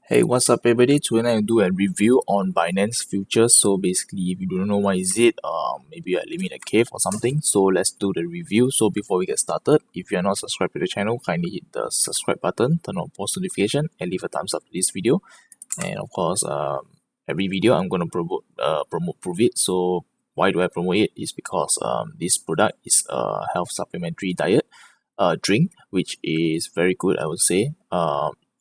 Hey, what's up everybody? Today I'm do a review on Binance Futures. So basically, if you don't know what is it, maybe you're living in a cave or something. So let's do the review. So before we get started, if you're not subscribed to the channel, kindly hit the subscribe button, turn on post notification, and leave a thumbs up to this video. And of course, every video I'm gonna prove it. So why do I promote it? Is because this product is a health supplementary diet drink, which is very good, I would say.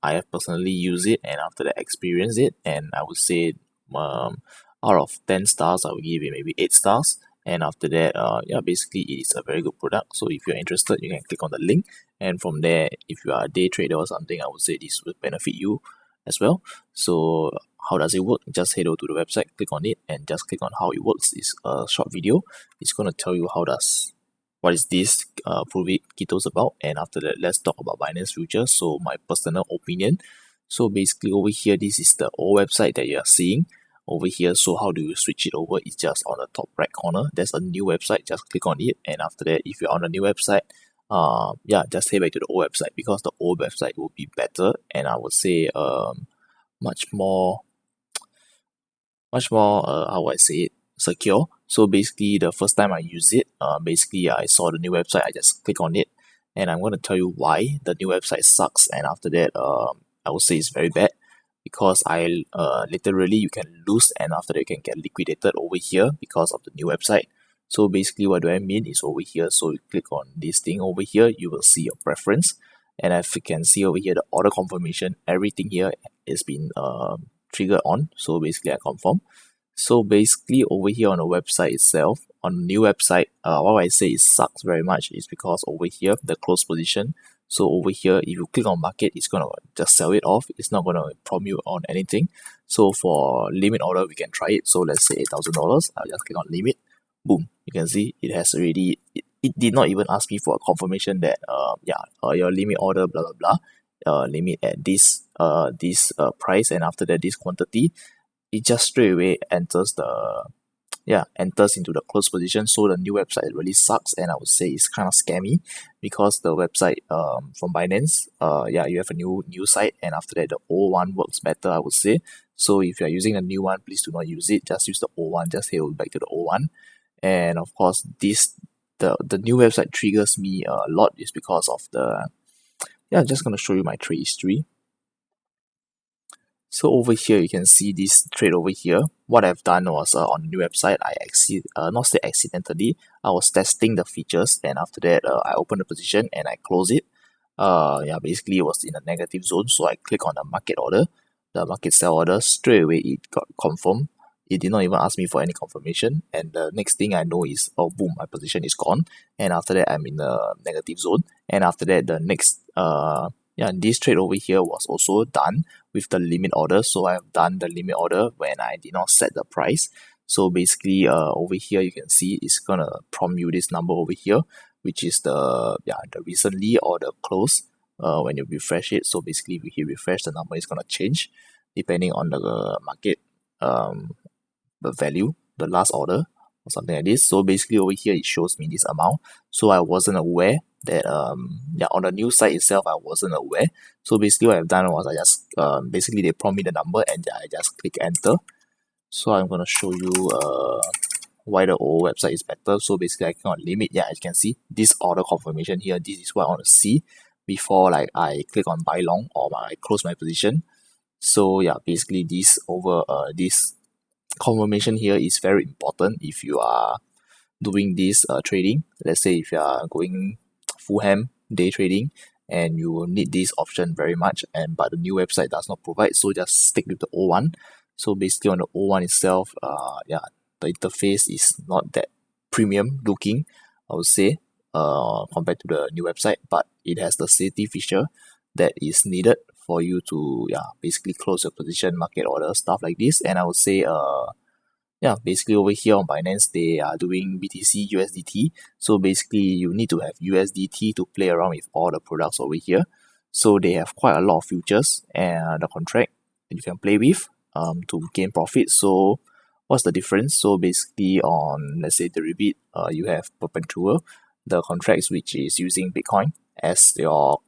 I have personally used it and after that experienced it, and I would say out of 10 stars I would give it maybe 8 stars. And after that, yeah, basically it is a very good product. So if you're interested, you can click on the link, and from there, if you are a day trader or something, I would say this will benefit you as well. So how does it work? Just head over to the website, click on it, and just click on how it works. It's a short video. It's going to tell you what is this prove it ketos about. And after that, let's talk about Binance Futures. So my personal opinion, so basically over here, this is the old website that you are seeing over here. So how do you switch it over? It's just on the top right corner, there's a new website. Just click on it, and after that, if you're on the new website, yeah, just head back to the old website, because the old website will be better, and I would say much more how would I say it, secure. So basically, the first time I use it, basically I saw the new website, I just click on it, and I'm going to tell you why the new website sucks. And after that, I would say it's very bad, because I literally you can lose, and after that you can get liquidated over here because of the new website. So basically, what do I mean is over here. So you click on this thing over here, you will see your preference, and if you can see over here the order confirmation, everything here is been triggered on. So basically, I confirm. So basically, over here on the website itself, on the new website, what I say it sucks very much is because over here the close position. So over here, if you click on market, it's gonna just sell it off. It's not gonna prompt you on anything. So for limit order, we can try it. So let's say $8,000. I'll just click on limit. Boom, you can see it has already. It did not even ask me for a confirmation that your limit order blah blah blah, limit at this price, and after that this quantity. It just straight away enters into the close position. So the new website really sucks, and I would say it's kind of scammy, because the website from Binance, you have a new site, and after that the old one works better, I would say. So if you're using a new one, please do not use it, just use the old one, just head back to the old one. And of course, the new website triggers me a lot is because of I'm just gonna show you my trade history. So over here, you can see this trade over here. What I've done was on the new website, not say accidentally, I was testing the features, and after that, I opened the position and I close it. Basically it was in a negative zone, so I click on the market order, the market sell order. Straight away it got confirmed. It did not even ask me for any confirmation, and the next thing I know is, oh boom, my position is gone, and after that I'm in the negative zone. And after that, the next this trade over here was also done with the limit order. So I've done the limit order when I did not set the price. So basically, over here you can see it's gonna prompt you this number over here, which is the recently or the close. When you refresh it, so basically if you refresh, the number is gonna change depending on the market, the value, the last order or something like this. So basically over here it shows me this amount. So I wasn't aware that on the new site itself I wasn't aware. So basically what I've done was I just basically they prompt me the number, and I just click enter. So I'm gonna show you why the old website is better. So basically I click on limit. Yeah, as you can see this order confirmation here, this is what I want to see before like I click on buy long or I close my position. So yeah, basically this confirmation here is very important if you are doing this trading. Let's say if you are going full ham day trading, and you will need this option very much, and but the new website does not provide, so just stick with the old one. So basically on the old one itself, the interface is not that premium looking, I would say, compared to the new website, but it has the safety feature that is needed for you to basically close your position, market order, stuff like this. And I would say basically over here on Binance, they are doing BTC USDT. So basically you need to have USDT to play around with all the products over here. So they have quite a lot of futures and the contract that you can play with to gain profit. So what's the difference? So basically on, let's say, derivative, you have perpetual, the contracts which is using Bitcoin as your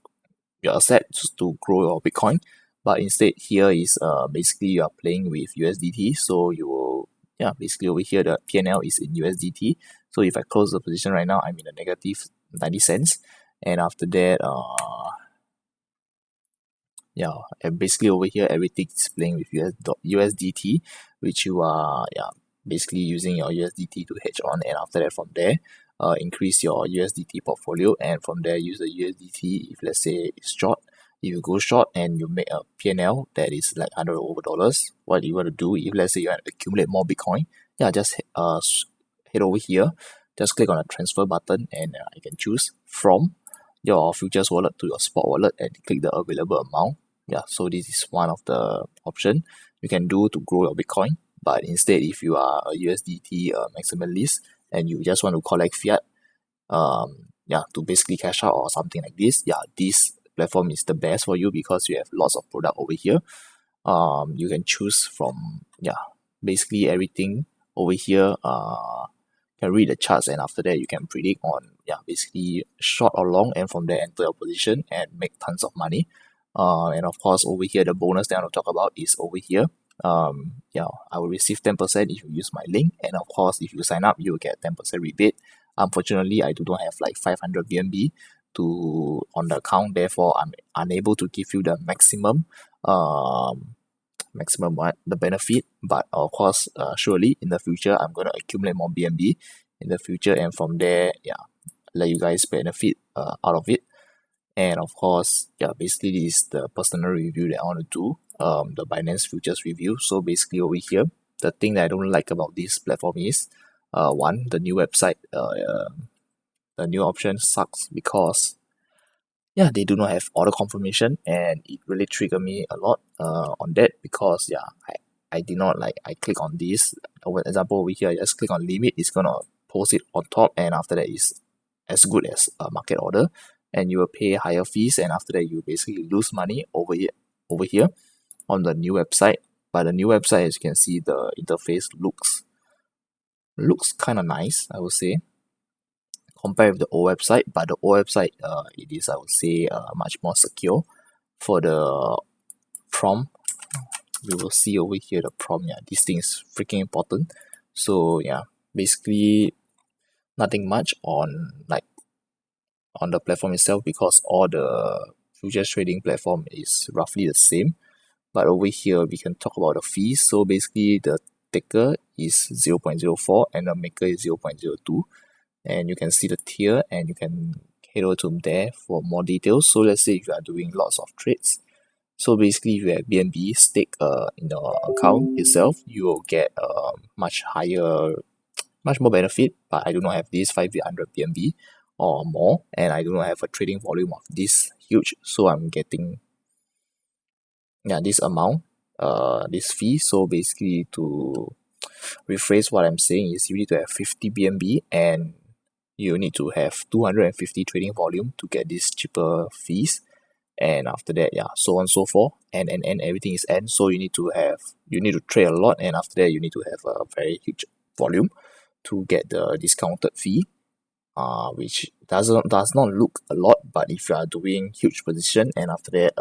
asset to grow your Bitcoin. but instead here is basically you are playing with USDT, so you will basically over here the PNL is in USDT. So if I close the position right now, I'm in a negative 90 cents, and after that and basically over here everything is playing with USDT, which you are basically using your USDT to hedge on, and after that from there increase your USDT portfolio, and from there use the USDT if let's say it's short. If you go short and you make a PNL that is like $100 over, what you want to do if let's say you want to accumulate more Bitcoin, just head over here, just click on the transfer button, and you can choose from your futures wallet to your spot wallet and click the available amount. So this is one of the option you can do to grow your Bitcoin. But instead, if you are a USDT maximalist and you just want to collect fiat to basically cash out or something like this, this platform is the best for you because you have lots of product over here. You can choose from basically everything over here. Can read the charts, and after that you can predict on basically short or long, and from there enter your position and make tons of money. And of course over here the bonus that I want to talk about is over here. I will receive 10% if you use my link, and of course if you sign up you will get 10% rebate. Unfortunately I do not have like 500 BNB on the account, therefore I'm unable to give you the maximum the benefit, but of course surely in the future I'm going to accumulate more BNB in the future, and from there let you guys benefit out of it. And of course basically this is the personal review that I want to do, the Binance Futures review. So basically over here the thing that I don't like about this platform is one, the new website, the new option sucks because they do not have order confirmation, and it really triggered me a lot on that because I did not I click on this. For example over here I just click on limit, it's gonna post it on top, and after that is as good as a market order, and you will pay higher fees, and after that you basically lose money over here on the new website. But the new website, as you can see, the interface looks kind of nice, I would say, compared with the old website. But the old website it is, I would say, much more secure. For the prompt, you will see over here the prompt. This thing is freaking important. So basically nothing much on the platform itself, because all the futures trading platform is roughly the same. But over here we can talk about the fees. So basically the taker is 0.04 and the maker is 0.02, and you can see the tier, and you can head over to there for more details. So let's say if you are doing lots of trades, so basically if you have BNB stake in the account itself, you will get much more benefit. But I do not have this 500 BNB or more, and I do not have a trading volume of this huge, so I'm getting this amount, this fee. So basically to rephrase what I'm saying is you need to have 50 BNB and you need to have 250 trading volume to get these cheaper fees, and after that so on and so forth, and everything is end. So you need to trade a lot, and after that you need to have a very huge volume to get the discounted fee, which does not look a lot. But if you are doing huge position and after that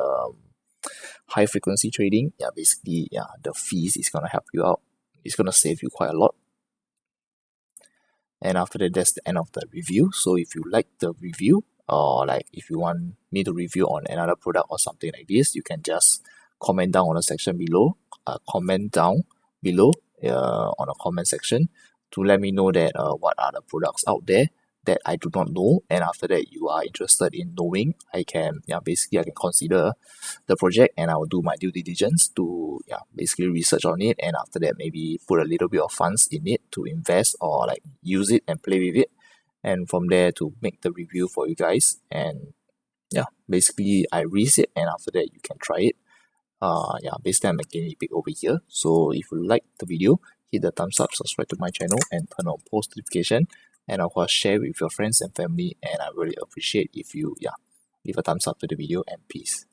high frequency trading, basically the fees is gonna help you out. It's gonna save you quite a lot. And after that, that's the end of the review. So if you like the review, or if you want me to review on another product or something like this, you can just comment down on the section below. Comment down below on the comment section to let me know that what are the products out there that I do not know, and after that you are interested in knowing, I can basically I can consider the project, and I will do my due diligence to basically research on it, and after that maybe put a little bit of funds in it to invest or use it and play with it, and from there to make the review for you guys. And basically I risk it, and after that you can try it. Basically I'm making it big over here. So if you like the video, hit the thumbs up, subscribe to my channel, and turn on post notification, and of course share with your friends and family, and I really appreciate if you leave a thumbs up to the video, and peace.